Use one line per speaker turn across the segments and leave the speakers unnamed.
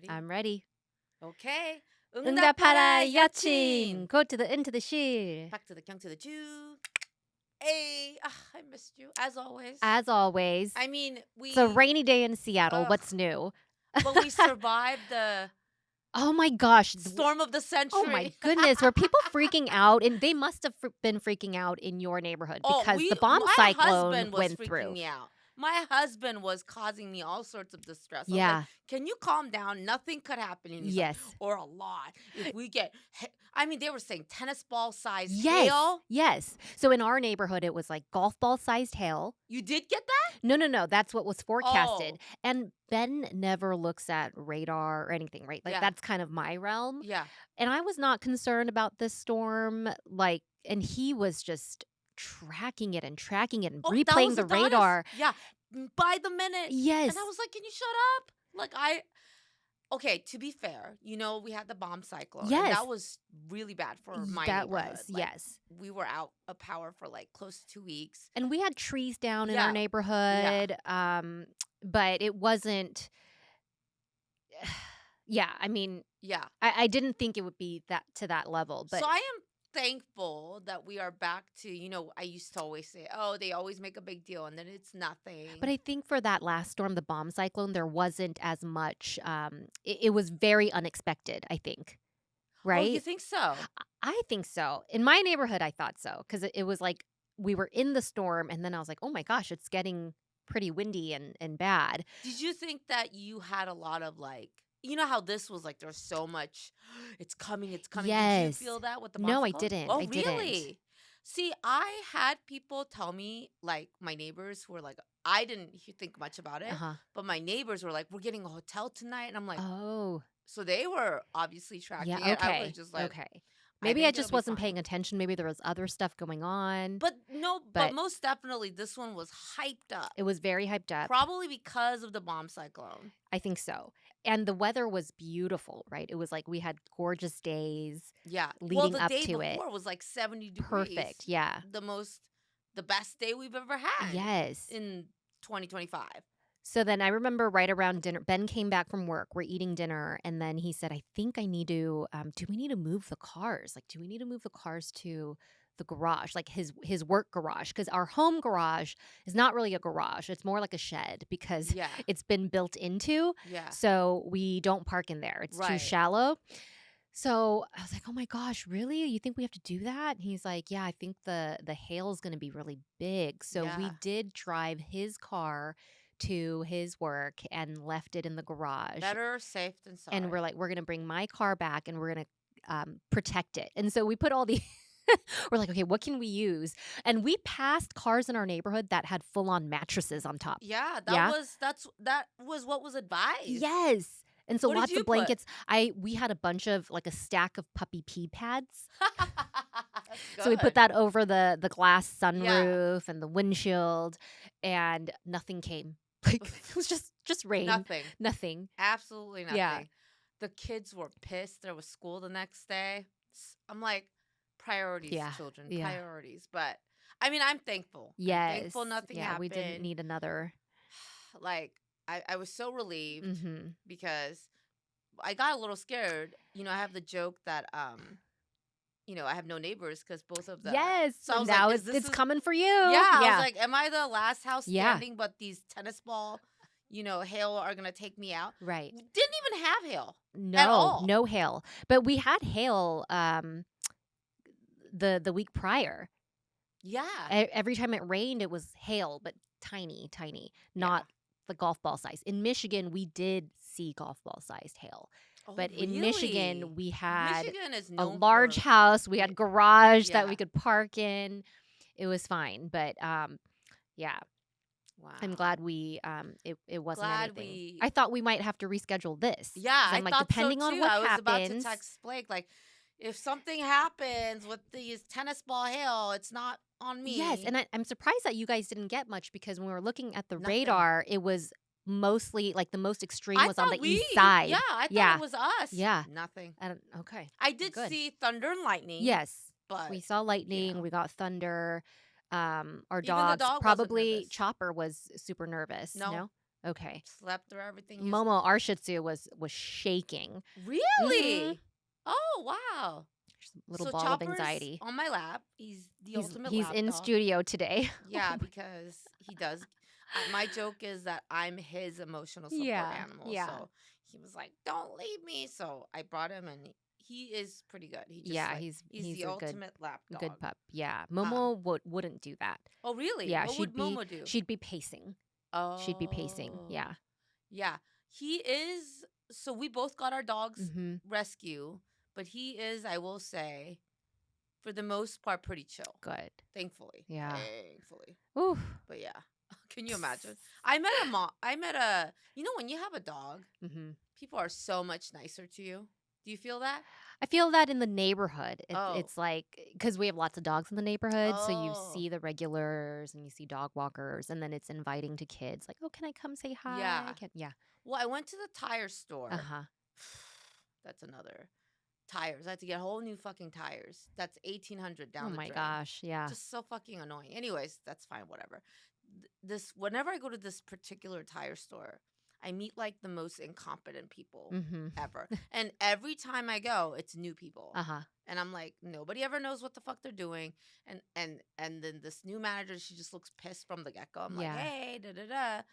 I'm ready.
Okay.
응답하라
응답하라
여친.
여친.
Go to the into the 실.
Back to the 경 to the Jew. Hey, I missed you as always.
As always,
I mean,
it's a rainy day in Seattle.
ugh,
What's new?
but we survived the
Oh my gosh.
storm of the
Oh my
century.
goodness. Were people freaking out? And they must have been freaking out in your neighborhood because the bomb
My
cyclone
husband was
went
freaking
through.
me out. My husband was causing me all sorts of distress. I was
Yeah.
like, "Can you calm down? Nothing could happen." And he's
Yes.
like, "Or a lot. If we get, I mean, they were saying tennis ball size
Yes.
hail.
Yes. So in our neighborhood, it was like golf ball sized hail.
You did get that?
No. That's what was forecasted.
Oh,
And Ben never looks at radar or anything, right? Like
yeah,
that's kind of my realm.
yeah.
And I was not concerned about this storm. And he was just tracking it and
Oh, that
replaying
was
the
Adonis.
radar.
Yeah, by the minute.
Yes.
And I was like, "Can you shut up?" Okay, to be fair, we had the bomb cyclone. And
Yes.
that was really bad for my
That
neighborhood.
was,
Like,
yes.
we were out of power for like close to 2 weeks.
And we had trees down in
Yeah,
our
yeah.
neighborhood. But it wasn't. Yeah, I mean,
Yeah.
I didn't think it would be that to that level. But
So I am thankful that we are back to, I used to always say, "Oh, they always make a big deal and then it's nothing."
I think for that last storm, the bomb cyclone, there wasn't as much. It was very unexpected, I think.
Oh, you
Right?
think so?
I think so. In my neighborhood, I thought so because it was like we were in the storm, and then I was like, oh my gosh, it's getting pretty windy and bad.
Did you think that you had a lot of how this was like there's so much, it's coming, it's coming. Did you
Yes.
feel that with the
No, I
Bonsicle?
didn't.
Oh,
I didn't.
really? See, I had people tell me, like my neighbors who were like, I didn't think much about it,
Uh-huh.
but my neighbors were like, "We're getting a hotel tonight," and I'm like,
Oh,
so they were obviously tracking
yeah.
it. I was
Okay.
just like,
Okay.
I
Maybe I
think it'll
just
be
wasn't
fine.
paying attention. Maybe there was other stuff going on.
But no, but
But
most definitely this one was hyped up,
it was very hyped up.
probably because of the bomb cyclone.
I think so. And the weather was beautiful, right? It was like we had gorgeous days
Yeah.
leading
The
up
day
to it.
before was like 70
Perfect.
degrees.
Yeah.
The best day we've ever had
Yes.
in 2025.
So then I remember right around dinner, Ben came back from work. We're eating dinner. And then he said, I think I need to, do we need to move the cars? Like, do we need to move the cars to the garage, like his work garage? Because our home garage is not really a garage. It's more like a shed because
Yeah.
it's been built into.
Yeah.
So we don't park in there. It's too
Right.
shallow. So I was like, oh my gosh, really? You think we have to do that? And he's like, yeah, I think the hail is going to be really big. So we
Yeah.
did drive his car to his work and left it in the garage.
Better safe than sorry.
And we're like, we're going to bring my car back and we're going to protect it. And so we put all the, we're like, okay, what can we use? And we passed cars in our neighborhood that had full on mattresses on top.
Yeah,
Yeah?
that was what was advised.
Yes. And so
What did
lots
you
of
put?
blankets. We had a bunch of like a stack of puppy pee pads.
That's
So we put
good.
that over the glass sunroof and the windshield, and nothing came. Like it was just rain.
Nothing.
Nothing.
Absolutely nothing.
Yeah.
The kids were pissed. There was school the next day. I'm like, priorities,
Yeah.
children,
Yeah.
priorities. But I mean, I'm thankful. I'm
Yes.
thankful nothing
Yeah,
happened.
we didn't need another.
Like, I was so relieved
Mm-hmm.
because I got a little scared. I have the joke that I have no neighbors because both of the
Yes.
So I
So
was
now
like,
it's coming for you.
yeah, I
Yeah.
was like, am I the last house
Yeah.
standing? But these tennis ball, hail are gonna take me out.
Right.
Didn't even have hail.
No,
all.
no hail. But we had hail the week prior.
Yeah.
Every time it rained, it was hail, but tiny, not the golf ball size. In Michigan, we did see golf ball sized hail.
Oh,
But in
really?
Michigan, we had
Michigan is
a
known
large
for-
house. We had garage that
Yeah.
we could park in. It was fine. But yeah,
Wow.
I'm glad we it wasn't
Glad
anything. I thought we might have to reschedule this.
Yeah,
'Cause
I
I'm like,
thought
depending
so
on
too.
what
I was about to
happens.
text Blake like, if something happens with these tennis ball hail, it's not on me.
Yes, and I'm surprised that you guys didn't get much because when we were looking at the
Nothing.
radar, it was mostly like the most extreme
I
was on
thought
the east side.
Yeah, I thought
Yeah.
it was us.
Yeah.
Nothing.
Okay.
I did
Good.
see thunder and lightning.
Yes,
But
we saw lightning.
yeah.
We got thunder. Our
Even the
dogs
dog wasn't
probably
nervous.
Chopper was super nervous.
No.
Okay.
Slept through everything you
Momo, our Shih Tzu, was shaking. Mhm.
Really? Oh, wow.
Just a little
So
ball of
Chopper's
anxiety.
on my lap. He's the
He's
ultimate
he's
lap
in
dog.
studio today. Oh
Yeah,
my.
because he does. My joke is that I'm his emotional support
Yeah.
animal.
Yeah.
So he was like, "Don't leave me." So I brought him, and he is pretty good. He just
Yeah,
like
he's
he's
he's
the
a good
ultimate lap
good
dog.
pup. Yeah.
Um.
Momo wouldn't do that.
Oh, really?
Yeah,
What would Momo do?
she'd be pacing. She'd be pacing.
Oh,
Yeah.
yeah. He is. So we both got our dogs
Mhm.
rescue, but he is, I will say, for the most part, pretty chill.
Good.
Thankfully.
Yeah.
Thankfully.
Ooh.
But yeah. Can you imagine? I met a when you have a dog,
Mhm.
people are so much nicer to you. Do you feel that?
I feel that in the neighborhood.
Oh.
It's like because we have lots of dogs in the neighborhood, so you
Oh.
see the regulars and you see dog walkers, and then it's inviting to kids like, "Oh, can I come say hi?"
Yeah.
Can yeah.
Well, I went to the tire store.
Uh-huh.
That's another tires. I had to get whole new fucking tires. That's 1800
Oh
down the
my
drain.
gosh, yeah.
Just so fucking annoying. Anyways, that's fine, whatever. This whenever I go to this particular tire store, I meet like the most incompetent people
Mhm.
ever. And every time I go, it's new people.
Uh-huh.
And I'm like, nobody ever knows what the fuck they're doing. And then this new manager, she just looks pissed from the get-go. I'm like,
Yeah.
"Hey, da da da."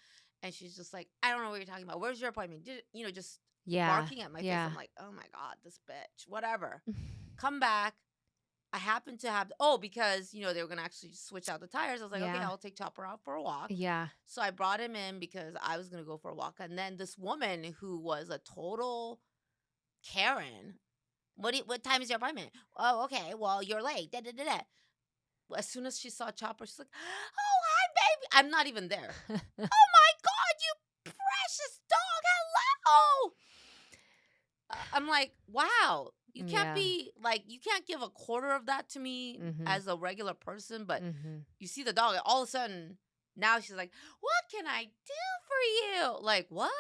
And she's just like, "I don't know what you're talking about. Where's your appointment?" Just
Yeah.
barking at my face. I'm
Yeah.
like, "Oh my God, this bitch." Whatever. Come back. I happen to have because they were gonna actually switch out the tires. I was like, okay,
Yeah.
I'll take Chopper out for a walk.
Yeah.
So I brought him in because I was gonna go for a walk, and then this woman who was a total Karen. What time is your appointment? Oh, okay. Well, you're late. Da, da, da, da. Well, as soon as she saw Chopper, she's like, "Oh, hi, baby." I'm not even there. Oh my God, you precious dog. Hello. I'm like, wow,
Yeah.
you can't give a quarter of that to me
Mhm.
as a regular person, but
Mhm.
you see the dog, and all of a sudden, now she's like, "What can I do for you?" Like, what?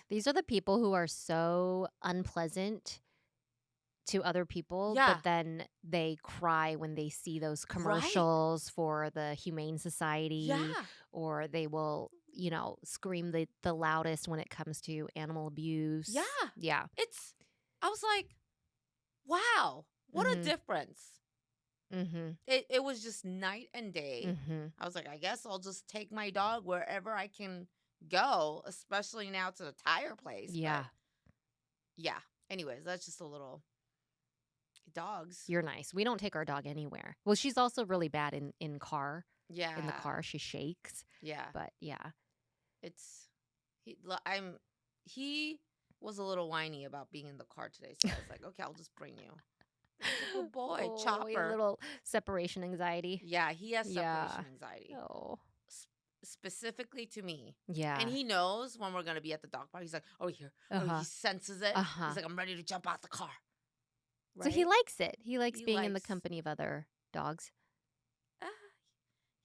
These are the people who are so unpleasant to other people, but
Yeah,
then they cry when they see those
right.
commercials for the Humane Society,
Yeah,
or they will, scream the loudest when it comes to animal abuse.
yeah.
Yeah.
I was like, wow, what a
Mhm.
difference.
Mhm.
It was just night and day.
Mhm.
I was like, I guess I'll just take my dog wherever I can go, especially now to the tire place. But
Yeah.
yeah, anyways, that's just a little dogs.
You're nice. We don't take our dog anywhere. Well, she's also really bad in car. In the
Yeah,
car, she shakes.
yeah.
But yeah.
It's he. He was a little whiny about being in the car today, so I was like, okay, I'll just bring you. He's a good boy,
Oh, a
Chopper.
little separation anxiety.
Yeah, he has
Yeah.
separation anxiety,
Oh.
specifically to me, and
Yeah.
he knows when we're gonna be at the dog park. He's like, oh here, oh he
Uh-huh.
senses it. He's
Uh-huh.
like, I'm ready to jump out the car.
So he
Right?
likes it. He likes
He
being in the
likes.
company of other dogs.
Uh,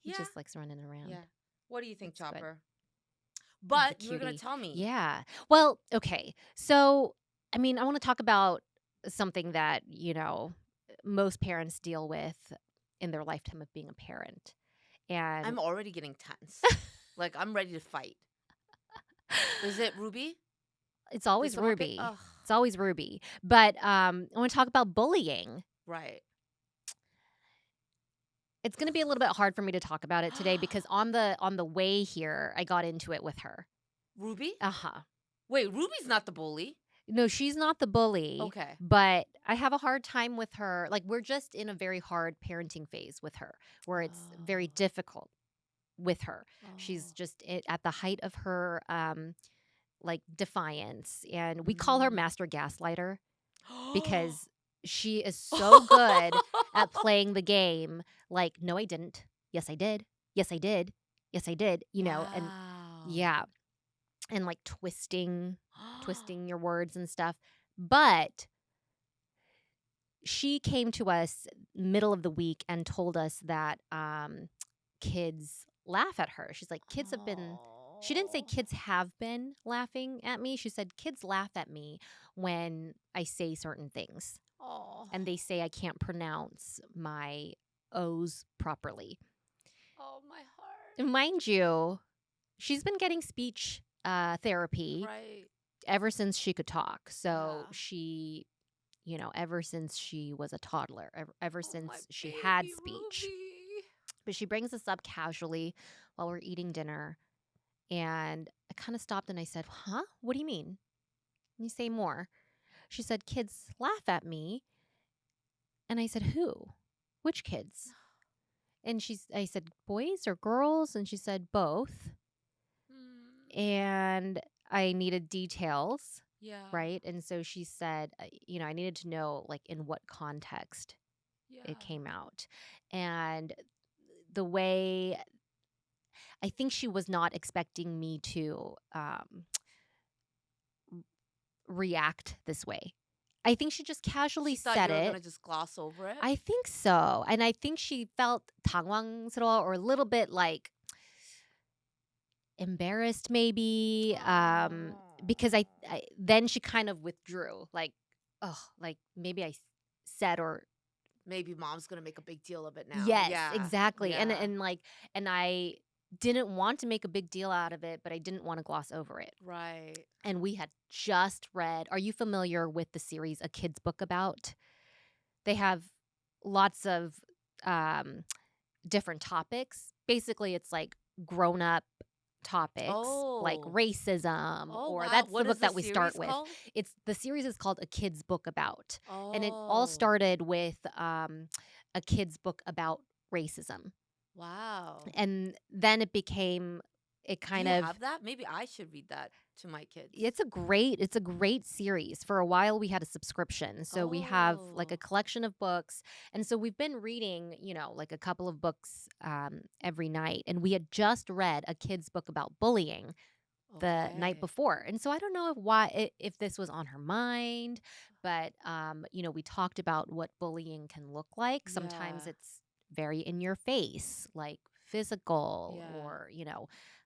He
yeah,
just likes running
yeah.
around.
What do you think,
That's good.
Chopper?
He's a
But you were gonna
cutie.
tell me.
Yeah. Well, okay. So, I mean, I want to talk about something that, most parents deal with in their lifetime of being a parent. And
I'm already getting tense. Like I'm ready to fight. Is it Ruby?
it's
Did
always
someone pick?
Ruby.
Oh,
It's always Ruby. But I want to talk about bullying.
right.
It's going to be a little bit hard for me to talk about it today because on the way here, I got into it with her.
Ruby?
Uh-huh.
Wait, Ruby's not the bully.
No, she's not the bully,
Okay.
but I have a hard time with her. Like, we're just in a very hard parenting phase with her where it's very
Oh.
difficult with her. She's
Oh.
just at the height of her like defiance, and we call her
Mm.
master gaslighter because she is so good at playing the game like, no, I didn't. Yes, I did. Yes, I did. Yes, I did. And
Wow.
yeah, and like twisting your words and stuff. But she came to us middle of the week and told us that kids laugh at her. She's like, kids have been, she didn't say
Oh.
kids have been laughing at me. She said, kids laugh at me when I say certain things.
Oh.
And they say I can't pronounce my O's properly.
Oh, my heart.
And mind you, she's been getting speech therapy
Right.
ever since she could talk. So
Yeah.
she, ever since she was a toddler, ever
Oh, my
since she had
baby
speech.
Ruby.
But she brings this up casually while we're eating dinner. And I kind of stopped and I said, "Huh? What do you mean? Can you say more?" She said, "Kids laugh at me." And I said, "Who? Which kids?" I said, "Boys or girls?" And she said, "Both."
Mm,
And I needed details,
yeah.
right? And so she said, I needed to know like in what context it
Yeah.
came out. And the way I think she was not expecting me to react this way. I think she just casually
She thought
said
you were gonna
it.
just gloss over it.
I think so. And I think she felt 당황스러워 or a little bit like embarrassed maybe because
Oh.
I then she kind of withdrew like, oh, like maybe said or
Maybe mom's gonna make a big deal of it now.
yes,
Yeah.
exactly. And
Yeah.
and like and I didn't want to make a big deal out of it, but I didn't want to gloss over it.
Right.
And we had just read, are you familiar with the series A Kid's Book About? They have lots of um different topics. Basically, it's like grown up topics like
Oh.
racism,
Oh,
or
wow.
that's the
What is
book
the
that we start
series
with.
called?
The series is called A Kid's Book About. And it all
Oh.
started with a kid's book about racism.
Wow.
And then it
Do
kind
you
of
have that? Maybe I should read that to my kids.
it's a great series. For a while we had a subscription. So we have like a
Oh.
collection of books. And so we've been reading, like a couple of books every night. And we had just read a kid's book about bullying the night
Okay.
before. And so I don't know if this was on her mind, but we talked about what bullying can look like. Sometimes
Yeah.
it's very in your face, like physical
Yeah.
or,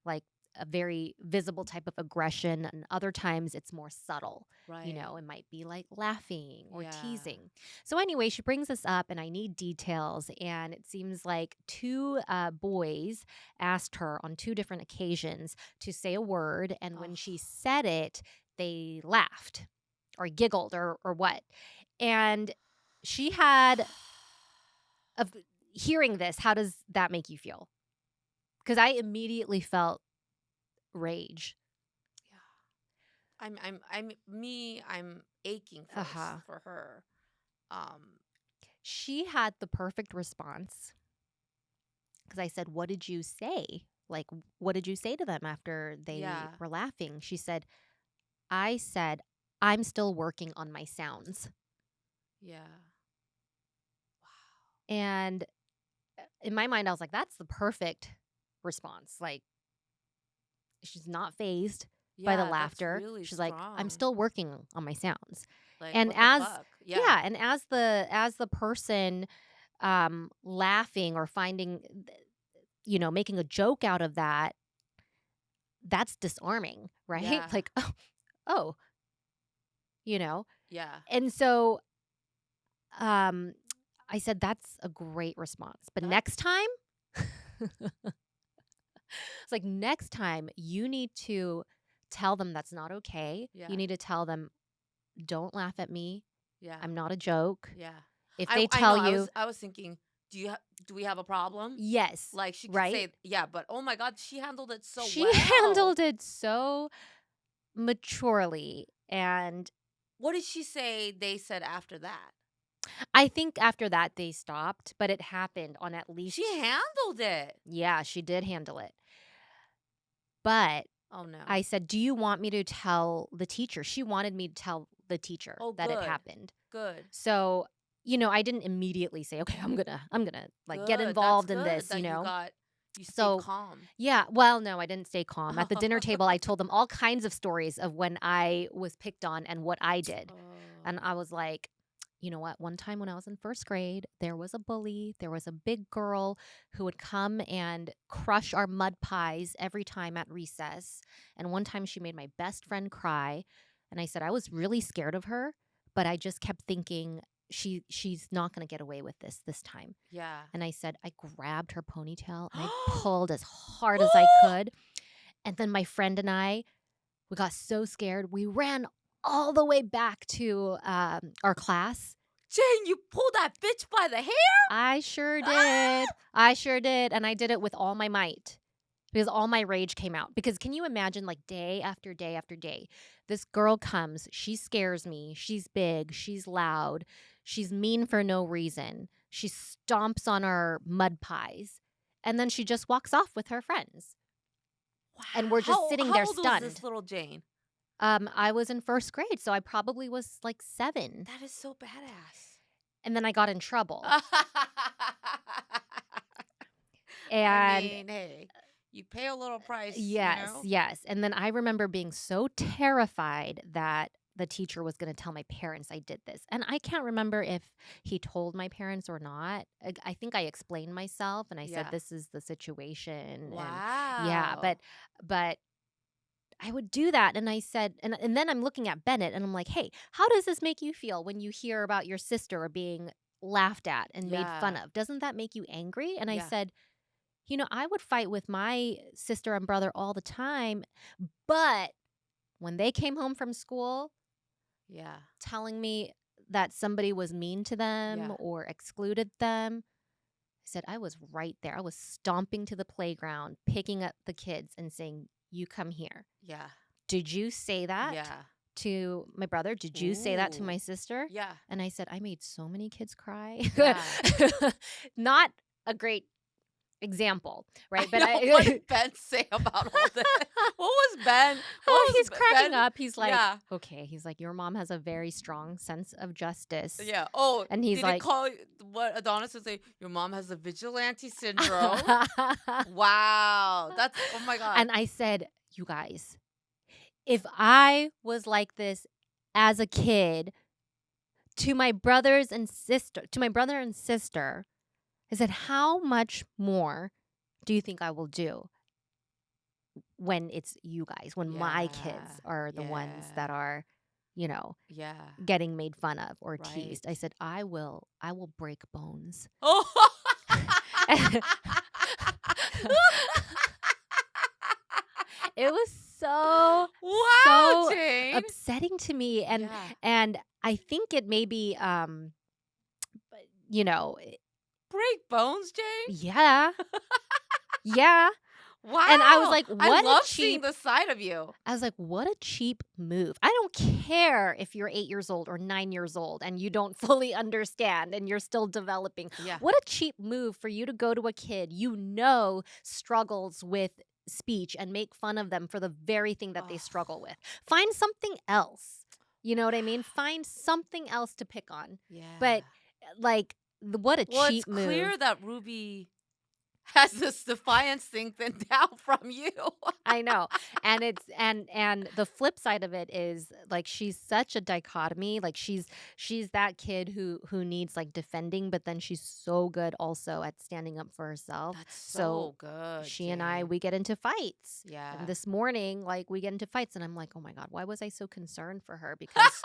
like a very visible type of aggression, and other times it's more subtle.
Right.
It might be like laughing or
Yeah.
teasing. So anyway, she brings this up and I need details, and it seems like two boys asked her on two different occasions to say a word, and when
Oh.
she said it, they laughed or giggled or what. And she had of hearing this, how does that make you feel? Because I immediately felt rage.
Yeah. I'm aching
Uh-huh.
for her. Um,
She had the perfect response because I said, "What did you say? Like, what did you say to them after they
yeah.
were laughing?" She said, "I said, I'm still working on my sounds."
Yeah.
And in my mind, I was like, that's the perfect response. Like, she's not phased by the
Yeah, that's
laughter.
really
She's like, "I'm
strong.
still working on my sounds."
Like,
And
what the
as
fuck? Yeah.
yeah, and as the person laughing or finding making a joke out of that, that's disarming, right?
Yeah.
Like, oh, you know.
Yeah.
And so um I said that's a great response. But
That
next time it's like next time you need to tell them that's not okay. You
yeah.
need to tell them, "Don't laugh at me.
Yeah.
I'm not a joke."
Yeah.
If
I
they
I know.
tell you,
I was thinking, do we have a problem?
yes,
Like she could
right?
say, yeah, but oh my god, she handled it so
She
well.
handled it so maturely. And
What did she say they said after that?
I think after that they stopped, but it happened on at
She
least,
handled it.
yeah, she did handle it. But
Oh no.
I said, "Do you want me to tell the teacher?" She wanted me to tell the teacher
Oh
that it
good.
happened.
Good.
So, I didn't immediately say, "Okay, I'm gonna like get
Good. That's
involved in
good
this."
that you stayed
So,
calm.
yeah, well, no, I didn't stay calm. At the dinner table, I told them all kinds of stories of when I was picked on and what I did. And
Oh.
I was like, "You know what? One time when I was in first grade, there was a bully. There was a big girl who would come and crush our mud pies every time at recess. And one time she made my best friend cry. And I said, I was really scared of her, but I just kept thinking she's not going to get away with this time."
Yeah.
And I said, I grabbed her ponytail and I pulled as hard as I could. And then my friend and I, We got so scared. We ran all the way back to our class.
Jane, you pulled that bitch by the hair?
I sure
Ah!
did. I sure did. And I did it with all my might because all my rage came out. Because can you imagine, like, day after day after day, this girl comes, she scares me. She's big, she's loud, she's mean for no reason. She stomps on our mud pies. And then she just walks off with her friends. And
Wow.
we're just sitting there
How old was this
stunned.
little Jane?
I was in first grade, so I probably was like 7.
That is so badass.
And then I got in trouble.
I
And
mean, hey, you pay a little price, you
yes,
know?
yes. And then I remember being so terrified that the teacher was going to tell my parents I did this. And I can't remember if he told my parents or not. I think I explained myself and I said
Yeah.
this is the situation and yeah,
Wow.
but I would do that and I said and then I'm looking at Bennett and I'm like, "Hey, how does this make you feel when you hear about your sister being laughed at and made fun
Yeah.
of? Doesn't that make you angry?" And I
Yeah.
said, I would fight with my sister and brother all the time, but when they came home from school
Yeah.
telling me that somebody was mean to them
Yeah.
or excluded them, I said, I was right there. I was stomping to the playground, picking up the kids and saying, "You come here.
Yeah.
Did you say that
Yeah.
to my brother? Did you say that to my
Ooh.
sister?"
Yeah.
And I said, I made so many kids cry.
Yeah.
Not a great example,
I
right? But
know. What
I
did Ben say about all this? What was Ben?
oh,
What was
he's cracking
Ben?
up. He's like,
Yeah.
okay. He's like, your mom has a very strong sense of justice.
Yeah. Oh,
And he's
did it
like,
call what Adonis would say? Your mom has a vigilante syndrome. Wow. That's, oh my God.
and I said, you guys, if I was like this as a kid to my brother and sister, I said, how much more do you think I will do when it's you guys, when my
Yeah.
kids are the ones
Yeah.
that are, you know,
Yeah.
getting made fun of or
Right.
teased. I said, I will break bones.
Oh.
It was so,
Wow,
so
Jane.
upsetting to me. And
Yeah.
and I think it may be you know,
Break bones, Jane?
yeah. Yeah. And I was
Wow.
like,
I
what a
love seeing
cheap
the side of you.
I was like, what a cheap move. I don't care if you're 8 years old or 9 years old and you don't fully understand and you're still developing.
Yeah.
What a cheap move for you to go to a kid struggles with speech and make fun of them for the very thing that they
Oh,
struggle with. Find something else. You know what I mean? Find something else to pick on.
yeah.
But like, what a
Well, it's
cheap
clear
move.
that Ruby has this defiance thing then down from you.
I know. And it's and the flip side of it is like she's such a dichotomy. Like she's that kid who needs like defending, but then she's so good also at standing up for herself.
That's
So
so good,
she and I
Jane.
we get into fights. And
Yeah.
this morning like we get into fights and I'm like, "Oh my god, why was I so concerned for her?" Because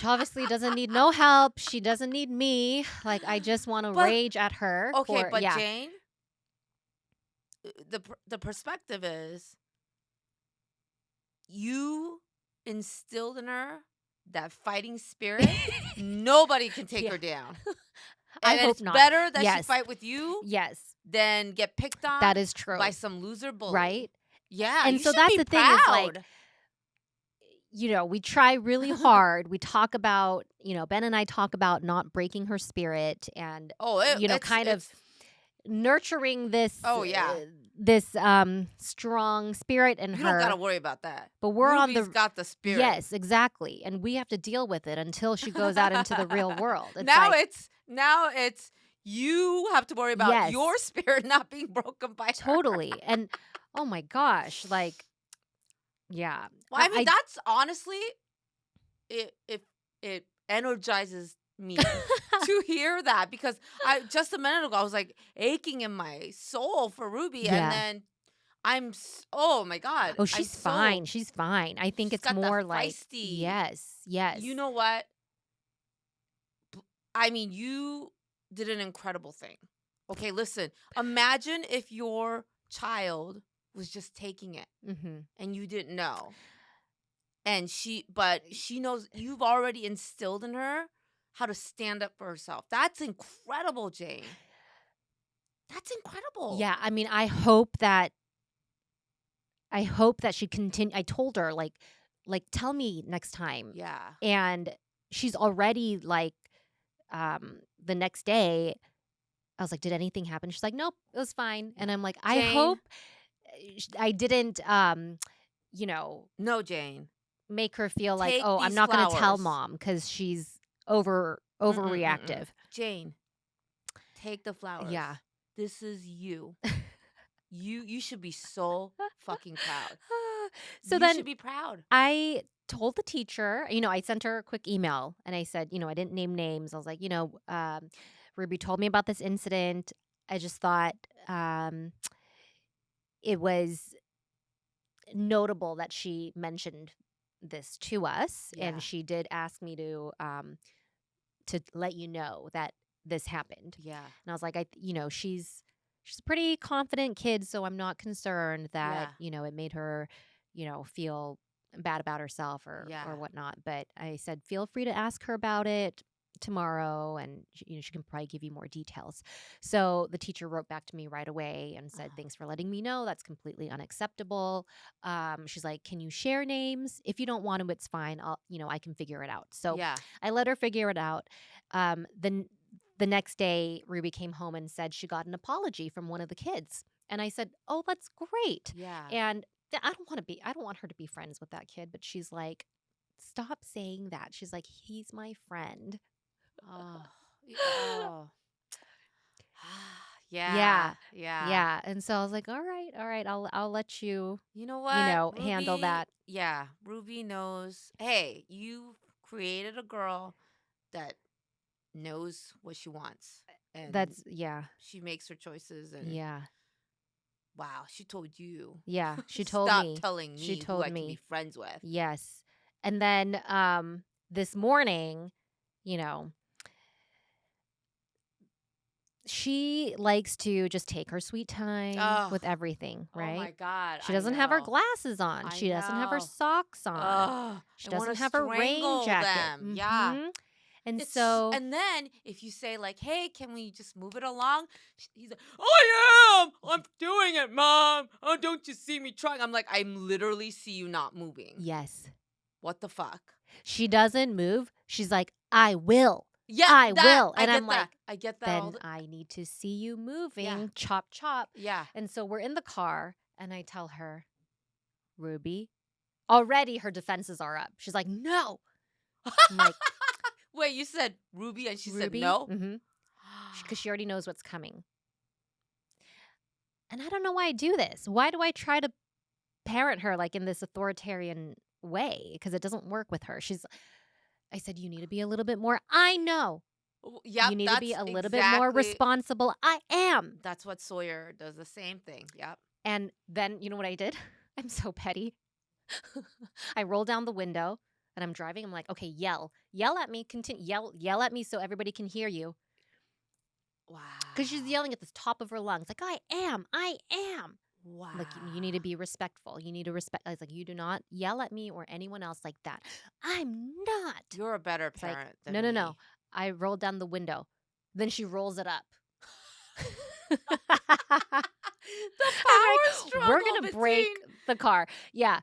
she obviously doesn't need no help. She doesn't need me. Like I just want to
But
rage at her
okay,
for
but
yeah.
Jane, the perspective is you instilled in her that fighting spirit. Nobody can take
Yeah.
her down.
I
And
hope
it's
not.
better that she
Yes.
fight with you
Yes.
than get picked on
That is
by
true,
some loser bully.
right?
Yeah,
And
you
so
should
that's
be
the thing is like,
proud.
we try really hard. We talk about, Ben and I talk about not breaking her spirit and,
Oh,
kind of
it's
nurturing
oh yeah.
this strong spirit in
You don't gotta
her.
worry about that.
But we're on
Ruby's
the
got the spirit.
yes, exactly. And we have to deal with it until she goes out into the real world. It's
now
like,
it's now it's you have to worry about
yes,
your spirit not being broken by her.
totally. And oh my gosh, like, yeah.
Well, I mean, that's honestly it energizes me to hear that because I just a minute ago I was like aching in my soul for Ruby, and
yeah.
then oh my God,
Oh, she's fine. She's fine. I think
she's
it's
got the
more like
feisty.
yes, yes.
You know what? I mean, you did an incredible thing. Okay, listen. Imagine if your child was just taking it
Mhm.
and you didn't know. And but she knows you've already instilled in her how to stand up for herself. That's incredible, Jane. That's incredible.
Yeah, I mean, I hope that she continue. I told her, like, "Tell me next time."
Yeah.
And she's already, like, the next day, I was like, "Did anything happen?" She's like, "Nope, it was fine."
Yeah.
And I'm like, "I
Jane,
hope, I didn't, you know,
no, Jane.
make her feel like,
Take
'Oh, I'm
these
not gonna tell
flowers.
mom because she's
Mm-mm-mm-mm.
overreactive.'"
Jane, take the
Yeah.
flowers. This is you. You should be so fucking proud.
So
You
then
should be proud.
I told the teacher, I sent her a quick email and I said, I didn't name names. I was like, Ruby told me about this incident. I just thought it was notable that she mentioned this to us, and
Yeah.
she did ask me to let you know that this happened.
Yeah.
And I was like, she's a pretty confident kid, so I'm not concerned that,
Yeah.
it made her, feel bad about herself or
Yeah.
whatnot. But I said, feel free to ask her about it tomorrow, and she can probably give you more details. So the teacher wrote back to me right away and said,
Uh-huh.
thanks for letting me know. That's completely unacceptable. She's like, can you share names? If you don't want to, it's fine. I can figure it out. So
Yeah.
I let her figure it out. The next day, Ruby came home and said she got an apology from one of the kids. And I said, "Oh, that's great."
Yeah.
And I don't want her to be friends with that kid, but she's like, "Stop saying that." She's like, "He's my friend."
Oh. Oh. Yeah.
Yeah.
Yeah.
Yeah. And so I was like, "All right. All right. I'll let you,
You know what?
handle
Ruby,
that."
yeah, Ruby knows. Hey, you created a girl that knows what she wants and
That's yeah.
she makes her choices and
Yeah.
wow, she told you.
Yeah. She told
Stop
me.
telling
She
me who
told
I can be
me.
friends with.
Yes. And then this morning, you know, she likes to just take her sweet time
Oh,
with everything,
oh my
right?
God,
She
I
doesn't have her
know.
glasses on.
I
She doesn't have her
know.
socks on.
Oh,
She
I want
doesn't
to
have her rain
strangle
jacket.
them. Yeah.
And
It's
so,
and then if you say like, "Hey, can we just move it along?" He's like, "I am. I'm doing it, mom. Oh, don't you see me trying?" I'm like, "I'm literally see you not moving.
yes,
What the fuck?"
she doesn't move. She's like, I will.
Yeah,
I
that
will.
I
And I'm
get
like,
that. I get that all
then
the
I need to see you
yeah,
moving. Chop, chop.
yeah.
And so we're in the car, and I tell her, Ruby, already her defenses are up. She's like, no. I'm like,
Wait, you said Ruby and she said
Ruby?
no?
Because she already knows what's coming. And I don't know why I do this. Why do I try to parent her like in this authoritarian way? Because it doesn't work with her. I said, you need to be a little bit more. I know.
Yep,
You need to be
that's
a little bit more
exactly
responsible. I am.
that's what Sawyer does the same thing. Yep.
And then, you know what I did? I'm so petty. I roll down the window and I'm driving. I'm like, okay, yell. Yell at me. Continue. Yell at me so everybody can hear you. Because she's
Wow.
yelling at the top of her lungs. Like, I am. I am.
Wow.
Like, you need to be respectful. You need to respect. I was like, you do not yell at me or anyone else like that. I'm not.
You're a better
It's like,
parent
no,
than
no, no.
me.
I rolled down the window. Then she rolls it up.
The
I'm
power
like, we're
struggle
gonna break
between
the car. Yeah.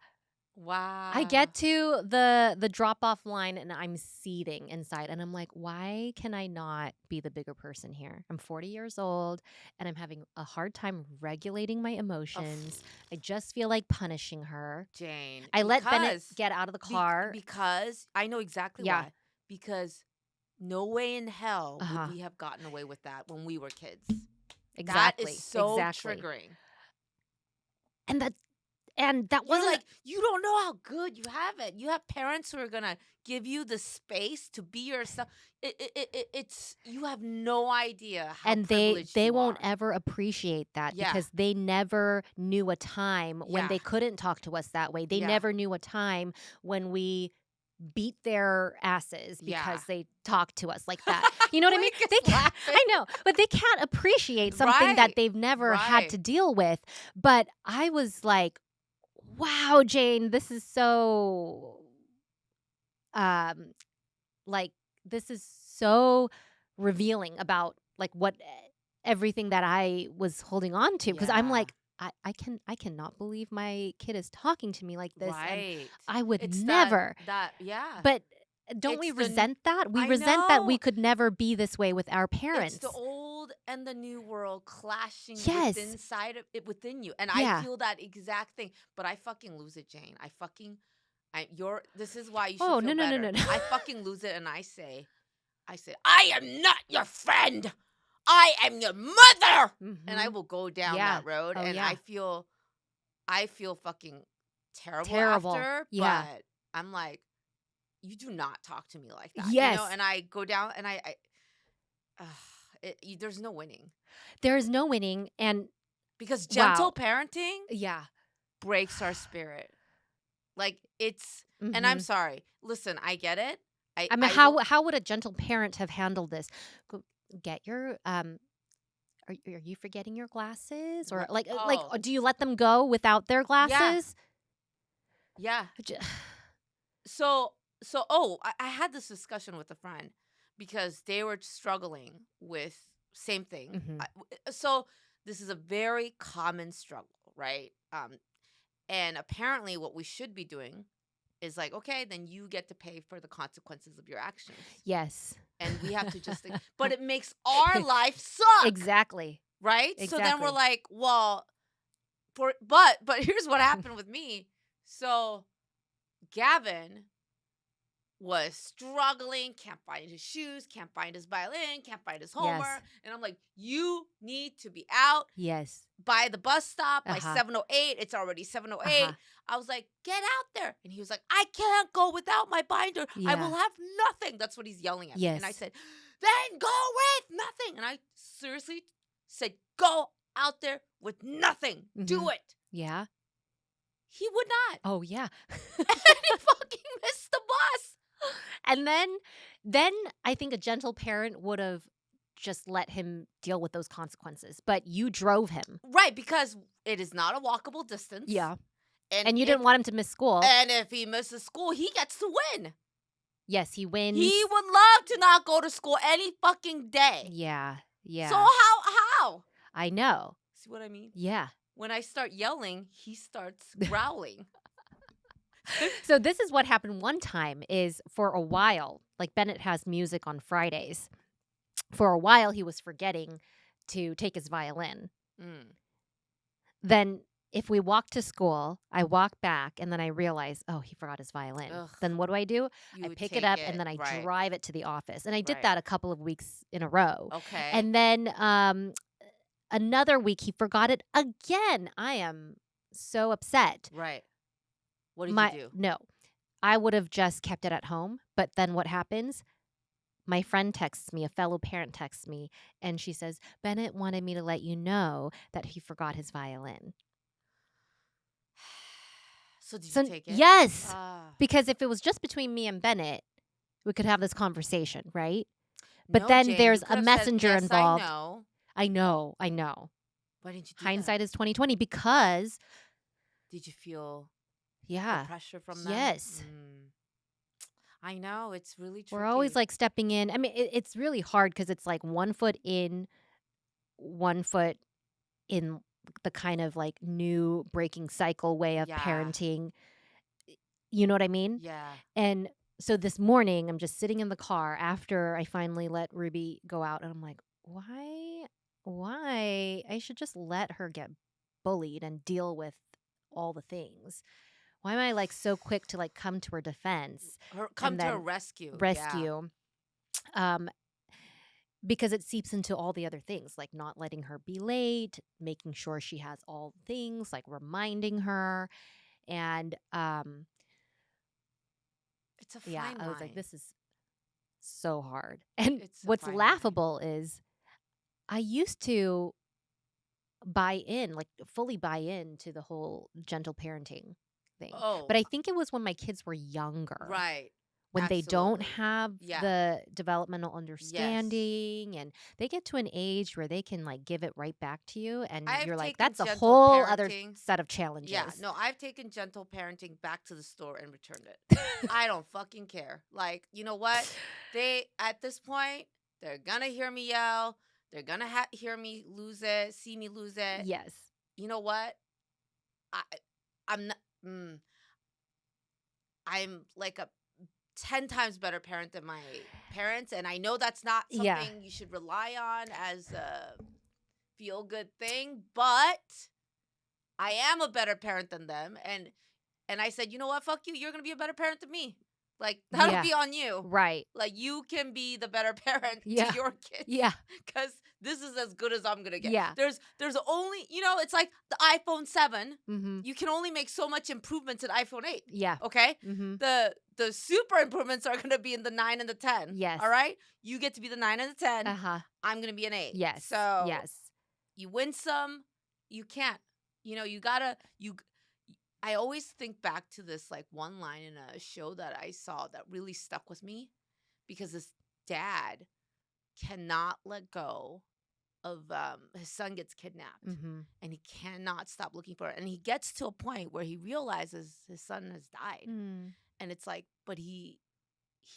I
wow.
get to the drop off line and I'm seething inside. And I'm like, why can I not be the bigger person here? I'm 40 years old and I'm having a hard time regulating my
Of
emotions. I just feel like punishing her.
Jane,
I let Bennett get out of the car.
because I know exactly
Yeah.
why. Because no way in hell would
Uh-huh.
we have gotten away with that when we were kids. That is
Exactly.
so
Exactly.
triggering.
And that
You're
wasn't
like, you don't know how good you have it. You have parents who are gonna give you the space to be yourself. It's you have no idea how
and
privileged
they
you
won't
are.
ever appreciate that
Yeah,
because they never knew a time when
yeah,
they couldn't talk to us that way. They
yeah,
never knew a time when we beat their asses
Yeah.
because they talk to us like that. You know what I mean?
Like
They
it's
can't,
laughing.
I know, but they can't appreciate something that
Right.
they've never had to
Right.
deal with. But I was like, wow, Jane, this is so um like this is so revealing about like what everything that I was holding on to because I'm
Yeah.
like I cannot believe my kid is talking to me like this and
Right.
I would
It's
never.
that yeah.
But don't we
It's the
resent that? We
I
resent that we
know.
could never be this way with our
It's the
parents.
old and the new world clashing
Yes.
within you. And I
Yeah.
feel that exact thing, but I fucking lose it, Jane. You're this is why you should
Oh,
feel
no, no, no,
better.
no, no.
I fucking lose it and I say, I am not your friend. I am your mother. And I
Mhm.
will go down
Yeah.
that road
Oh,
and
yeah.
I feel fucking terrible
Terrible.
after,
Yeah.
but I'm like, you do not talk to me like that,
Yes.
And I go down and ugh, there's no winning
There is no winning and
because gentle
wow.
parenting
Yeah.
breaks our spirit. Like and I'm
Mhm.
sorry. Listen, I get it.
I mean,
I will.
how would a gentle parent have handled this? Go get your are you forgetting your glasses or
Oh,
do you let them go without their
yeah,
glasses?
yeah.
J-
So I had this discussion with a friend because they were struggling with same thing.
Mhm.
So this is a very common struggle, right? And apparently, what we should be doing is like, okay, then you get to pay for the consequences of your actions,
Yes.
and we have to just. But it makes our life suck,
Exactly.
right? So then we're
Exactly.
like, well, but here's what happened with me. So Gavin was struggling, can't find his shoes, can't find his violin, can't find his
Yes.
homework. And I'm like, you need to be out
Yes.
by the bus stop by
Uh-huh.
7:08. It's already 7:08.
Uh-huh.
I was like, get out there. And he was like, I can't go without my binder. I
Yeah.
will have nothing. That's what he's yelling at me. And I
Yes.
said, then go with nothing. And I seriously said, go out there with nothing. Do
Mhm.
it.
Yeah.
He would not.
Oh, yeah.
And he fucking missed the bus.
And then I think a gentle parent would have just let him deal with those consequences, but you drove him.
Right, because it is not a walkable distance.
Yeah.
And
And you
if
didn't want him to miss school.
and if he misses school, he gets to win.
Yes, he
He
wins.
would love to not go to school any fucking day.
Yeah.
So
Yeah.
how?
I know.
See what I mean?
Yeah.
When I start yelling, he starts growling.
So this is what happened one time is for a while, like Bennett has music on Fridays. For a while he was forgetting to take his violin.
Mm.
Then if we walk to school, I walk back and then I realize, oh, he forgot his violin.
Ugh.
Then what do?
You
I
would
pick it
take
up
it.
and then I
Right.
drive it to the office. And I did
Right.
that a couple of weeks in a row.
Okay.
And then another week he forgot it again. I am so upset.
Right. What did you do?
No. I would have just kept it at home, but then what happens? My friend texts me, a fellow parent texts me, and she says, "Bennett wanted me to let you know that he forgot his violin."
So did you
So
take it?
yes,
Ah.
because if it was just between me and Bennett, we could have this conversation, right? But
No,
then
Jane, you
there's
could
a
have said,
messenger
yes, I
involved.
know.
I know, I know.
Why didn't you do that?
Hindsight is 2020 because
Did you feel the
yeah.
pressure from them?
Yes.
I know, it's really tricky.
We're always like stepping in. I mean, it's really hard because it's like 1 foot in, 1 foot in the kind of like new breaking cycle way of
Yeah.
parenting. You know what I mean?
Yeah.
And so this morning, I'm just sitting in the car after I finally let Ruby go out, and I'm like, why? Why? I should just let her get bullied and deal with all the things. Why am I like so quick to like come to her defense
Come
and
to a
then
rescue. Yeah.
rescue? Because it seeps into all the other things, like not letting her be late, making sure she has all the things, like reminding her. And
It's a
yeah,
fine
I was like,
line.
this is so hard. And
It's a
what's
fine line.
laughable is I used to fully buy in to the whole gentle parenting thing.
Oh,
But I think it was when my kids were younger.
right.
when they don't
Absolutely.
have
Yeah.
the developmental
Yes.
understanding, and they get to an age where they can, like, give it right back to you, and
I've
you're like,
taken
that's a
gentle
whole other
parenting.
set of
Yeah,
challenges.
no, I've taken gentle parenting back to the store and returned it. I don't fucking care. Like, you know what? They, at this point, they're gonna hear me yell. They're gonna hear me lose it, see me lose it.
Yes.
You know what? I, I'm not. Mm, I'm like a 10 times better parent than my parents, and I know that's not
Yeah.
something you should rely on as a feel good thing, but I am a better parent than them, and I said, "You know what? Fuck you. You're gonna be a better parent than me. Like that'll
Yeah.
be on you.
Right.
Like you can be the better parent to
Yeah.
your kids,
Yeah.
because this is as good as I'm gonna get.
Yeah.
There's only, it's like the iPhone 7.
Mhm.
You can only make so much improvements in iPhone 8.
Yeah.
Okay,
Mhm.
the super improvements are gonna be in the 9 and the 10.
Yes.
All right, you get to be the 9 and the 10.
Uh-huh.
I'm gonna be an 8.
Yes.
So
Yes.
you win some, you can't. You gotta you. I always think back to this like one line in a show that I saw that really stuck with me, because this dad cannot let go of his son gets kidnapped,
Mhm.
and he cannot stop looking for it, and he gets to a point where he realizes his son has died,
Mm.
and it's like, but he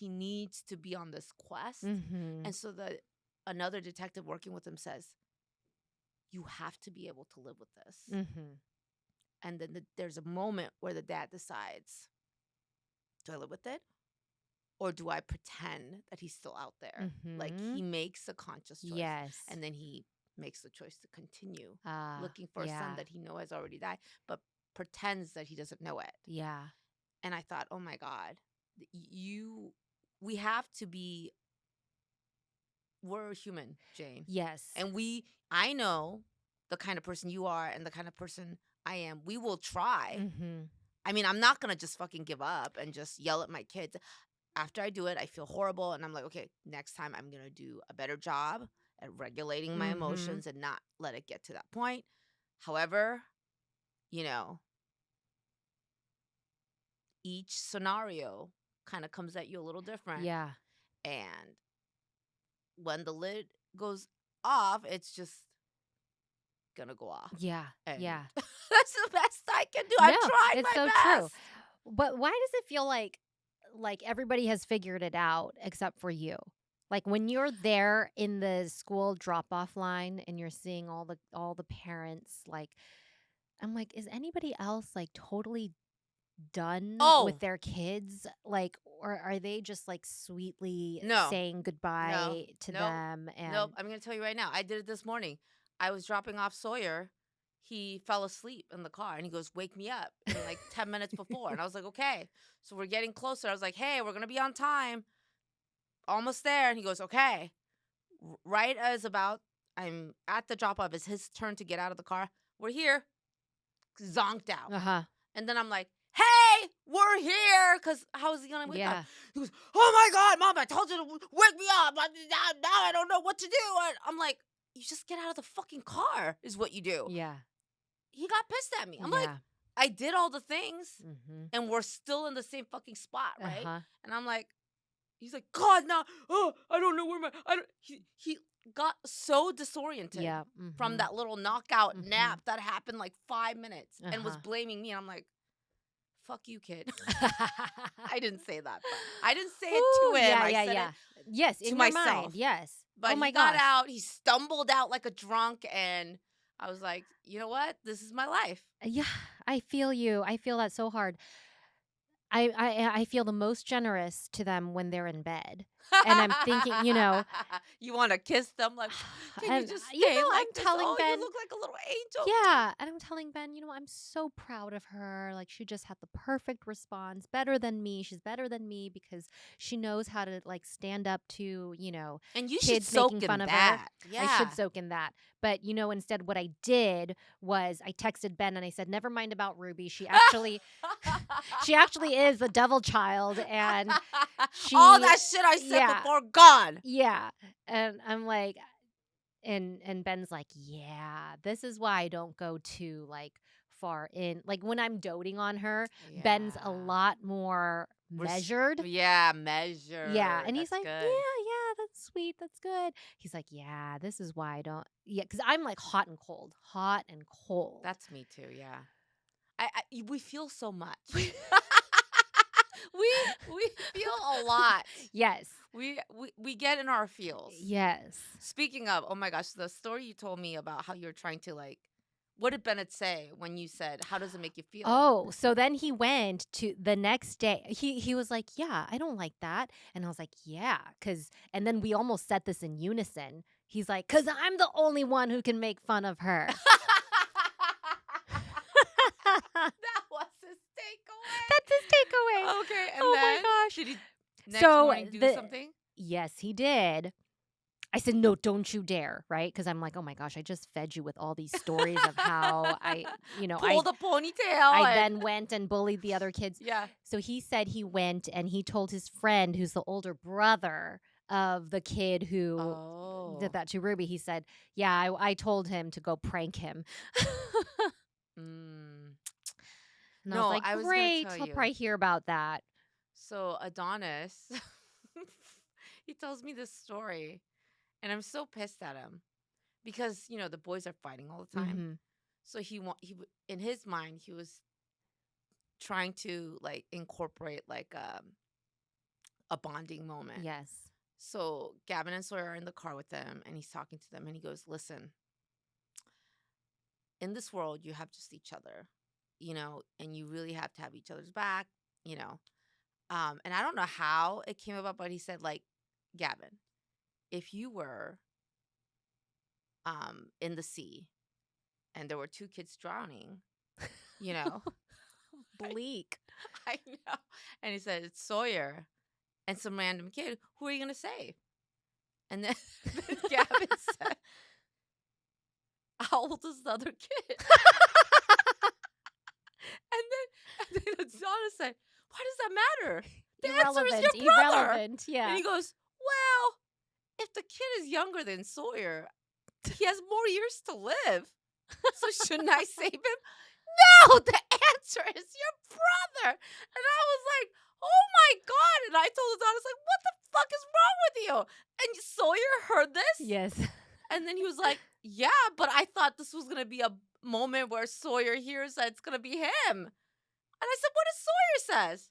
needs to be on this quest.
Mhm.
And so the another detective working with him says, you have to be able to live with this.
Mhm.
And then there's a moment where the dad decides, do I live with it? Or do I pretend that he's still out there? Like he
Mhm.
makes a conscious choice.
Yes.
And then he makes the choice to continue
Ah,
looking for a son
yeah.
that he knows has already died, but pretends that he doesn't know it.
Yeah.
And I thought, oh my God, we have to be, we're human, Jane.
Yes.
And I know the kind of person you are and the kind of person I am. We will try.
Mhm.
I mean, I'm not going to just fucking give up and just yell at my kids. After I do it, I feel horrible. And I'm like, okay, next time I'm going to do a better job at regulating my
Mhm.
emotions and not let it get to that point. However, you know, each scenario kind of comes at you a little different.
Yeah.
And when the lid goes off, it's just gonna go off.
Yeah.
And
Yeah.
that's the best I can do.
No,
I'm trying
it's
my
so true.
best.
But why does it feel like everybody has figured it out except for you? Like when you're there in the school drop-off line and you're seeing all the parents, like I'm like, is anybody else like totally done with
Oh,
their kids? Like, or are they just like sweetly
no,
saying
no,
goodbye to
nope,
them?
nope.
And
I'm gonna tell you right now. I did it this morning. I was dropping off Sawyer. He fell asleep in the car and he goes, wake me up in like 10 minutes before. And I was like, okay. So we're getting closer. I was like, hey, we're gonna be on time. Almost there. And he goes, okay. Right as about I'm at the drop off, it's his turn to get out of the car. We're here. Zonked out.
uh-huh.
And then I'm like, hey, we're here. Because how is he going to wake up?
Yeah.
He goes, oh my God, Mom, I told you to wake me up. Now I don't know what to do. And I'm like, you just get out of the fucking car is what you do.
Yeah.
He got pissed at me. I'm like,
Yeah.
I did all the things
Mhm.
and we're still in the same fucking spot, right?
Uh-huh.
And I'm like, he's like, God, no. Oh, I don't know where he got so disoriented
Yeah.
from
Mhm.
that little knockout
Mhm.
nap that happened like 5 minutes and was
Uh-huh.
blaming me. And I'm like, fuck you, kid. I didn't say that, but I didn't say it to
Ooh,
him.
yeah,
I
yeah,
said it
yeah. Yes,
to
in your mind.
myself.
Yes.
But
Oh
he
my
got
gosh.
out, he stumbled out like a drunk, and I was like, you know what? This is my life.
Yeah, I feel you. I feel that so hard. I feel the most generous to them when they're in bed. And I'm thinking,
You want to kiss them like, can you
and
just stay
I'm
like this?
telling
Oh, you
Ben,
look like a little angel.
yeah, and I'm telling Ben, I'm so proud of her. Like she just had the perfect response, better than me. She's better than me because she knows how to like stand up to,
And you should
kids making
soak
fun
in
of her.
that.
I should
Yeah.
soak in that. But instead what I did was I texted Ben and I said, "Never mind about Ruby. She actually is the devil child and
All
she
that shit I said
yeah,
before, gone.
yeah." And I'm like, and Ben's like, "Yeah, this is why I don't go to like far in. Like when I'm doting on her, Ben's a
Yeah.
lot more measured.
Yeah,
Yeah,
measure.
and he's
That's
like,
good.
"Yeah, yeah, that's sweet, that's good." He's like, "Yeah, this is why I don't." Yeah, because I'm like hot and cold, hot and cold.
That's me too. Yeah. We feel so much. we feel a lot.
Yes,
We get in our feels.
yes.
Speaking of, oh my gosh, the story you told me about how you're trying to like, what did Bennett say when you said, "How does it make you feel?"
Oh, so then he went to the next day. He was like, "Yeah, I don't like that." And I was like, "Yeah, cuz," and then we almost said this in unison. He's like, "Cuz I'm the only one who can make fun of her."
That was his takeaway.
That's his takeaway.
Okay, and
Oh my
then
gosh.
did he next
So
morning do
the
something?
yes, he did. I said, "No, don't you dare," right? Because I'm like, "Oh my gosh, I just fed you with all these stories of how I,
Pull the ponytail
I
and
then went and bullied the other kids."
yeah.
So he said he went and he told his friend, who's the older brother of the kid who did
Oh.
that to Ruby. He said, "Yeah, I told him to go prank him."
Mm.
And I was
No,
like,
I was gonna
"Great,
tell
I'll
you.
probably hear about that."
So Adonis, he tells me this story, and I'm so pissed at him because the boys are fighting all the time.
Mhm.
So in his mind he was trying to like incorporate like a bonding moment.
Yes.
So Gavin and Sawyer are in the car with them, and he's talking to them, and he goes, "Listen, in this world, you have just each other, and you really have to have each other's back, you know." And I don't know how it came about, but he said, like, Gavin, if you were in the sea and there were two kids drowning, you know, I,
Bleak.
I know. And he said, it's Sawyer and some random kid. Who are you going to save? And then, then Gavin said, how old is the other kid? And then Donna said, why does that matter? The answer is
Irrelevant,
your brother.
irrelevant.
And
Yeah.
he goes, well, if the kid is younger than Sawyer, he has more years to live. So shouldn't I save him? No, the answer is your brother. And I was like, oh my God. And I told Don, I was like, what the fuck is wrong with you? And Sawyer heard this.
Yes.
And then he was like, yeah, but I thought this was going to be a moment where Sawyer hears that it's going to be him. And I said, what does Sawyer says?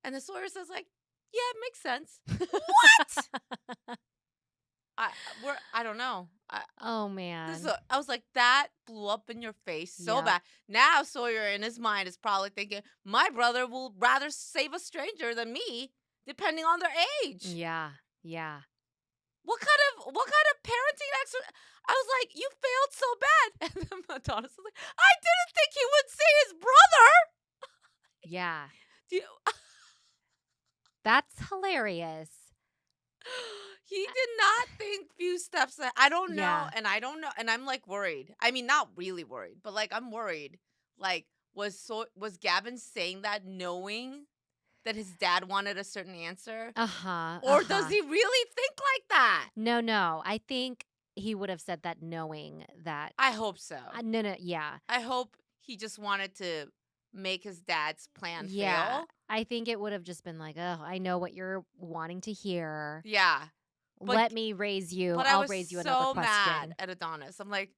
And then Sawyer says like, yeah, it makes sense. What? I don't know.
Oh man.
I was like, that blew up in your face so
Yep.
bad. Now Sawyer in his mind is probably thinking, my brother will rather save a stranger than me, depending on their age.
Yeah. Yeah.
What kind of parenting exercise? I was like, you failed so bad. And then Madonna was like, I didn't think he would say his brother.
Yeah.
Do you,
That's hilarious.
he did not think few steps ahead. I don't know,
Yeah.
and I don't know, and I'm like worried. I mean, not really worried, but like I'm worried. Like, was Gavin saying that knowing that his dad wanted a certain answer,
Uh-huh.
or does he really think like that?
No, no. I think he would have said that knowing that.
I hope so.
No, no. Yeah.
I hope he just wanted to make his dad's plan
Yeah.
fail.
I think it would have just been like, "Oh, I know what you're wanting to hear.
Yeah, but
Let me raise you.
but I
I'll
was
raise you another
so mad
question."
at Adonis. I'm like,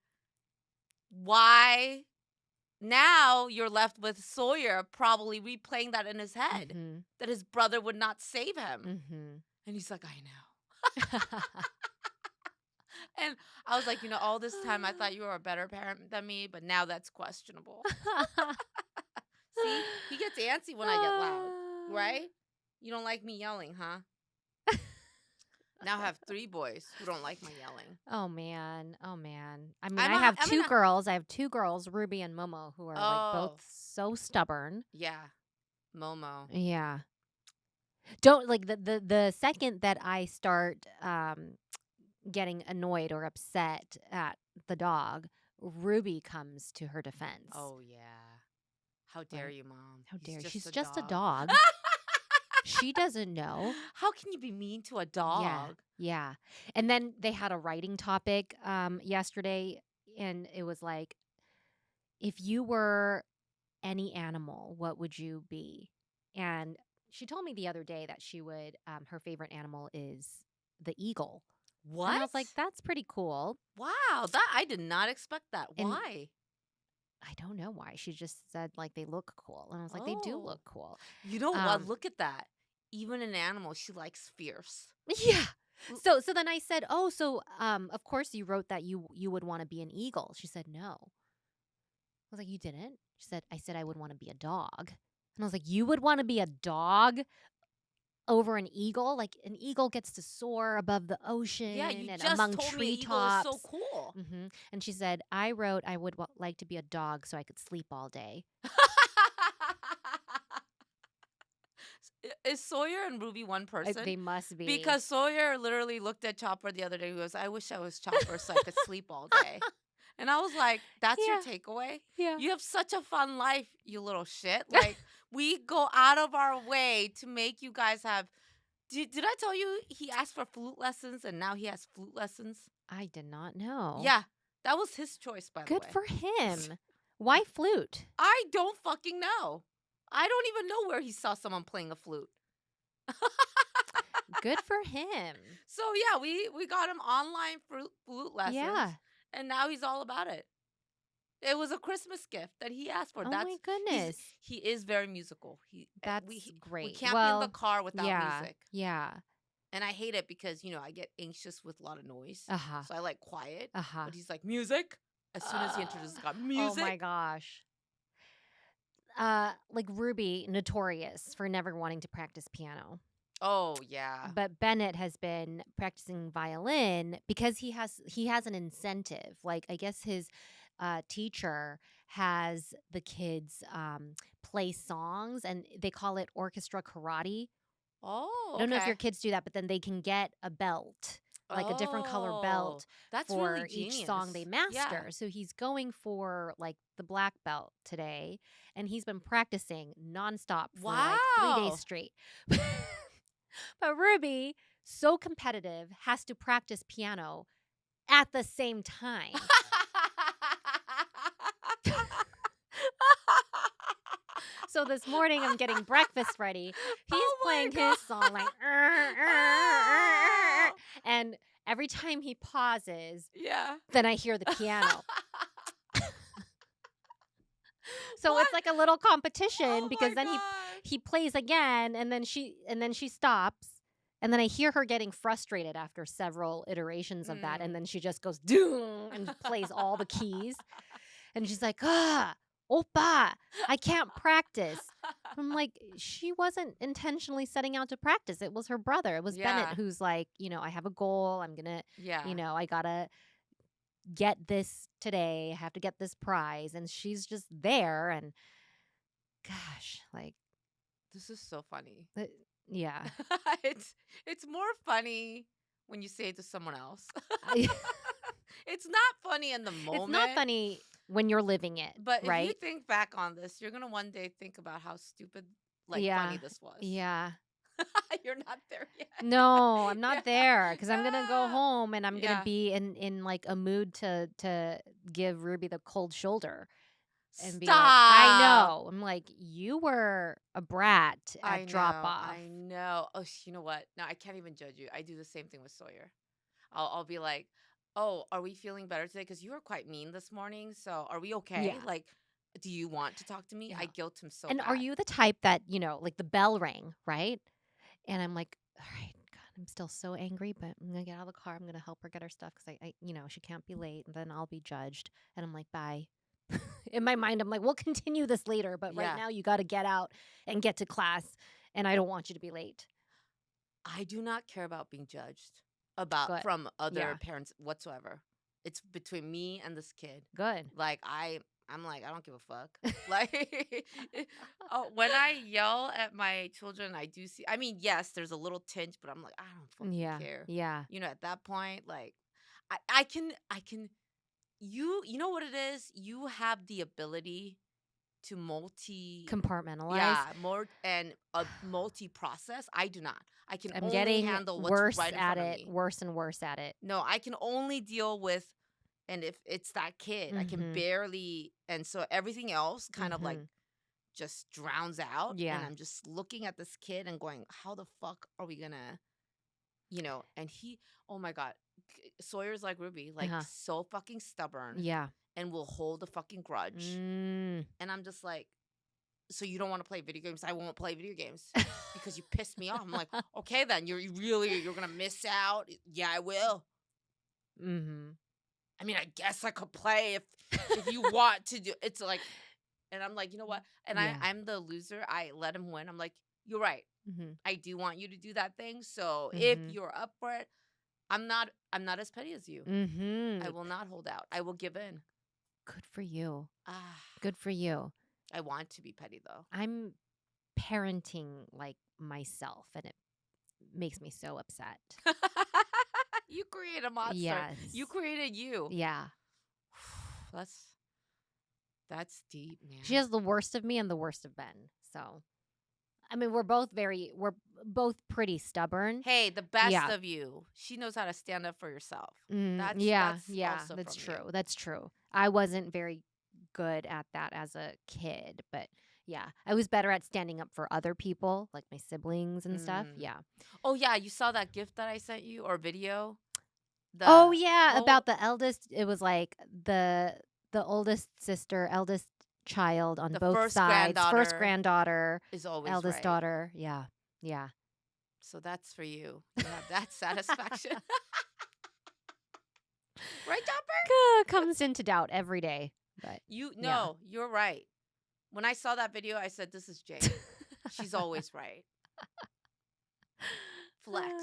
why? Now you're left with Sawyer probably replaying that in his head
Mhm.
that his brother would not save him.
Mhm.
And he's like, I know. And I was like, all this time I thought you were a better parent than me, but now that's questionable. See, he gets antsy when I get loud, right? You don't like me yelling, huh? Now I have 3 boys who don't like my yelling.
Oh man. Oh man. I mean,
I'm
I
a,
have
I'm
two
in a,
girls. I have two girls, Ruby and Momo, who are like both
oh,
so stubborn.
yeah, Momo.
Yeah. Don't like the second that I start getting annoyed or upset at the dog, Ruby comes to her defense.
Oh, yeah. How dare
Right?
you, Mom?
How
He's
dare
just
she's
a
just a
dog.
dog. She doesn't know.
How can you be mean to a
Yeah.
dog?
Yeah. And then they had a writing topic yesterday, and it was like, if you were any animal, what would you be? And she told me the other day that she would, her favorite animal is the eagle. And I was like,
What?
that's pretty cool.
Wow, that I did not expect that.
And
Why?
I don't know why. She just said like they look cool. And I was like, they do
Oh.
look cool.
You know what?
Um,
Look at that. Even an animal, she likes fierce.
yeah.
L-
So then I said, "Oh, so of course you wrote that you would want to be an eagle." She said, "No." I was like, "You didn't?" She said, "I said I would want to be a dog." And I was like, "You would want to be a dog over an eagle? Like an eagle gets to soar above the
Yeah,
ocean
you
and
just
among
told me an eagle is so
treetops."
cool.
And she said, "I wrote I would like to be a dog so I could sleep all day."
Is Sawyer and Ruby one person?
They must be.
Because Sawyer literally looked at Chopper the other day. He goes, I wish I was Chopper so I could sleep all day. And I was like, that's your
Yeah,
takeaway?
yeah.
You have such a fun life, you little shit. Like, we go out of our way to make you guys have. Did I tell you he asked for flute lessons and now he has flute lessons?
I did not know.
Yeah, that was his choice, by the
Good
way.
for him. Why flute?
I don't fucking know. I don't even know where he saw someone playing a flute.
Good for him.
So yeah, we got him online flute lessons,
Yeah.
and now he's all about it. It was a Christmas gift that he asked for.
Oh my
He's
goodness.
he is very musical.
That's
We
great.
can't be in the
Well,
car without
yeah.
music,
Yeah.
and I hate it because I get anxious with a lot of noise,
Uh-huh.
so I like quiet.
Uh-huh.
But he's like music. As soon as he
Uh,
introduces God,
oh my
music.
gosh. Like Ruby, notorious for never wanting to practice piano.
Oh yeah.
But Bennett has been practicing violin because he has an incentive. Like I guess his teacher has the kids play songs and they call it orchestra karate. I
Oh,
don't know if your
okay.
kids do that, but then they can get a belt, like a different color
Oh,
belt
that's really
for each song they
genius. Yeah.
master. So he's going for like the black belt today, and he's been practicing nonstop for like 3 days
Wow.
straight. But Ruby, so competitive, has to practice piano at the same time. So this morning I'm getting breakfast ready. He's
Oh my
playing
god.
his song like
Oh.
and every time he pauses,
Yeah.
then I hear the piano. So it's
What?
like a little competition
Oh
because
my
then
gosh.
he plays again and then she stops and then I hear her getting frustrated after several iterations of that and
Mm.
then she just goes doom and plays all the keys and she's like, "Ah, oppa, I can't practice." I'm like, she wasn't intentionally setting out to practice. It was her brother. It was Bennett
Yeah.
who's like, I have a goal. I'm going to,
Yeah.
I got to get this today. I have to get this prize. And she's just there. And gosh, like,
This is so funny.
uh, yeah.
It's more funny when you say it to someone else.
I-
It's not funny in the
it's not
moment,
funny when you're living it,
but if you
right?
think back on this, you're gonna one day think about how stupid, like funny
Yeah.
this was.
Yeah.
You're not there yet.
No, I'm
Yeah.
not there because I'm gonna go
Ah.
home and I'm gonna
Yeah.
be in like a mood to give Ruby the cold shoulder and be like, I
Stop.
know. I'm like, you were a brat
I
at drop
know.
off.
I know. Oh, you know what? No, I can't even judge you. I do the same thing with Sawyer. I'll be like, "Oh, are we feeling better today? Because you were quite mean this morning. So are we okay?
Yeah.
Like, do you want to talk to me?" I
Yeah.
guilt him so
And are
bad.
you the type that, like the bell rang, right? And I'm like, all right, God, I'm still so angry, but I'm gonna get out of the car. I'm gonna help her get her stuff because she can't be late and then I'll be judged. And I'm like, bye. In my mind, I'm like, we'll continue this later, but right
Yeah.
now you got to get out and get to class. And I don't want you to be late.
I do not care about being judged about
Good.
from other
Yeah.
parents whatsoever. It's between me and this kid.
Good.
Like I'm like I don't give a fuck. Like oh, when I yell at my children, I do see. I mean, yes, there's a little tinge, but I'm like I don't fucking
Yeah.
care.
Yeah.
At that point, like I can. You know what it is? You have the ability to
Compartmentalize.
yeah, more and multi process. I do not. I can
I'm
only
getting
handle what's
worse
right in
at
front of
it,
me.
worse and worse at it.
No, I can only deal with And if it's that kid, I can
Mhm.
barely, and so everything else kind of like
Mhm.
just drowns out. And
Yeah.
I'm just looking at this kid and going, how the fuck are we gonna, and oh my God, Sawyer's like Ruby, like
Uh-huh.
so fucking stubborn
Yeah.
and will hold a fucking grudge.
Mm.
And I'm just like, so you don't want to play video games? I won't play video games because you pissed me off. I'm like, okay, then you're gonna miss out. Yeah, I will.
Mhm.
I mean, I guess I could play if you want to do. It's like, and I'm like, you know what? And
Yeah.
I'm the loser. I let him win. I'm like, you're right.
Mhm.
I do want you to do that thing. So if
Mhm.
you're up for it, I'm not as petty as you. I
Mhm.
will not hold out. I will give in.
Good for you.
Ah,
Good for you.
I want to be petty though.
I'm parenting like myself, and it makes me so upset.
You create a monster. You
Yes.
created you.
Yeah.
That's that's deep,
She
man.
has the worst of me and the worst of Ben. So, I mean, we're both pretty stubborn.
Hey, the best
Yeah.
of you. She knows how to stand up for yourself. That's
Yeah,
that's
yeah,
also
that's
from you.
true. That's true. I wasn't very good at that as a kid, but yeah, I was better at standing up for other people, like my siblings and stuff.
Mm.
Yeah.
Oh yeah, you saw that gift that I sent you or video?
Oh
The
yeah,
whole
about the eldest, it was like the oldest sister, eldest child on
the
both
first
sides, first
granddaughter
granddaughter,
is always
eldest
right.
daughter. Yeah. Yeah.
So that's for you. You have that satisfaction. Right, Jumper?
Comes into doubt every day. But
You
yeah.
no, you're right. When I saw that video, I said, "This is Jane. She's always right." Flex.